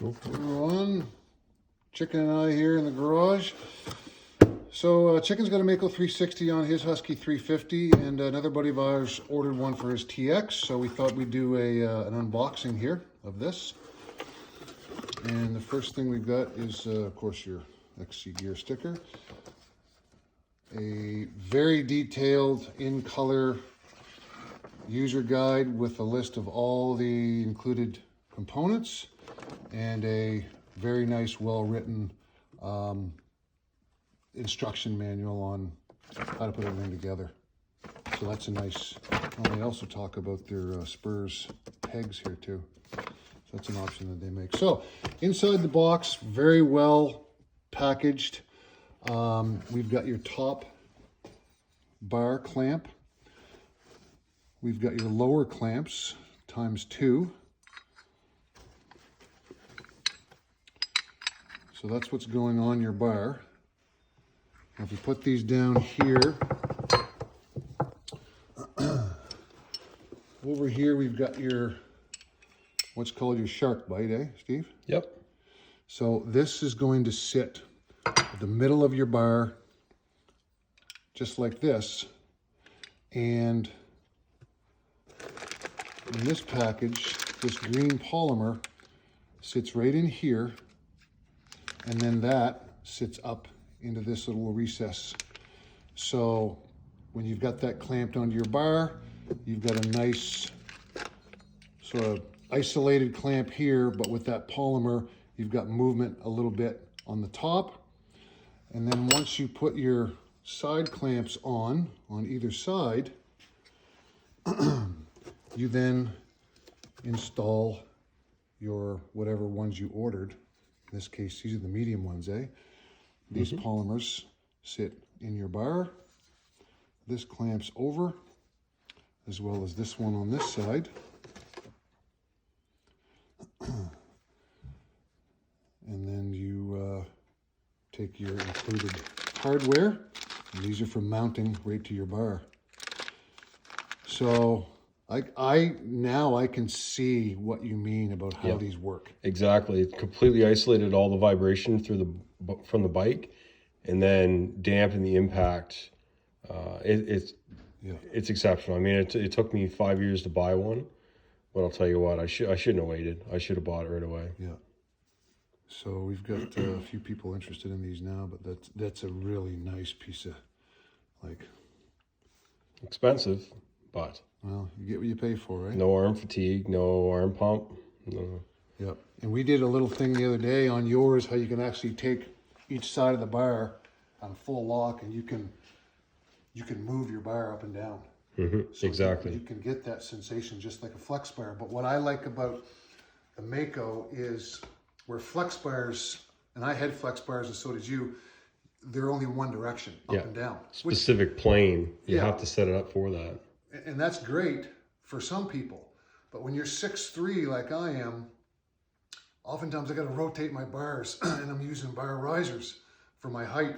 Go for it. Everyone, Chicken and I here in the garage. So Chicken's got a Mako 360 on his Husky 350, and another buddy of ours ordered one for his TX. So we thought we'd do an unboxing here of this. And the first thing we've got is, of course, your XC Gear sticker. A very detailed, in-color user guide with a list of all the included components, and a very nice, well-written instruction manual on how to put everything together. So that's a nice. Oh, they also talk about their spurs pegs here too. So that's an option that they make. So inside the box, very well packaged. We've got your top bar clamp. We've got your lower clamps ×2. So that's what's going on your bar. Now if you put these down here, over here we've got your, what's called your shark bite, eh, Steve? Yep. So this is going to sit at the middle of your bar, just like this. And in this package, this green polymer sits right in here, and then that sits up into this little recess. So when you've got that clamped onto your bar, you've got a nice sort of isolated clamp here, but with that polymer, you've got movement a little bit on the top. And then once you put your side clamps on either side, you then install your whatever ones you ordered. In this case, these are the medium ones, eh? These polymers sit in your bar. This clamps over, as well as this one on this side. And then you take your included hardware, and these are for mounting right to your bar. So now I can see what you mean about how these work. Exactly. It completely isolated all the vibration from the bike, and then dampened the impact. It's exceptional. I mean, it took me 5 years to buy one, but I'll tell you what, I shouldn't have waited. I should have bought it right away. Yeah. So we've got a few people interested in these now, but that's a really nice piece of, like, expensive, but well, you get what you pay for, right? no arm fatigue, no arm pump. No. Yep. And we did a little thing the other day on yours, how you can actually take each side of the bar on full lock, and you can move your bar up and down. So Exactly. You can get that sensation just like a flex bar. But what I like about the Mako is where flex bars, and I had flex bars and so did you, they're only one direction, up and down. Specific plane. You have to set it up for that. And that's great for some people. But when you're 6'3" like I am, oftentimes I got to rotate my bars and I'm using bar risers for my height.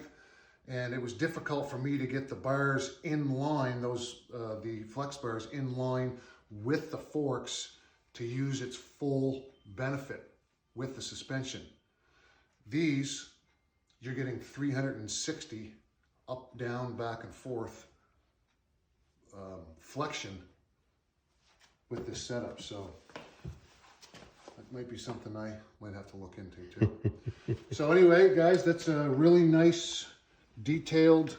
And it was difficult for me to get the bars in line, the flex bars in line with the forks to use its full benefit with the suspension. These, you're getting 360 up, down, back and forth flexion with this setup. So that might be something I might have to look into too. So anyway, guys, that's a really nice, detailed,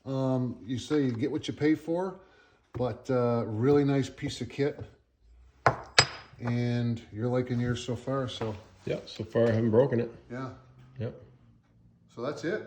you say you get what you pay for, but really nice piece of kit. And you're liking yours so far, so. Yeah, so far I haven't broken it. Yeah. Yep. So that's it.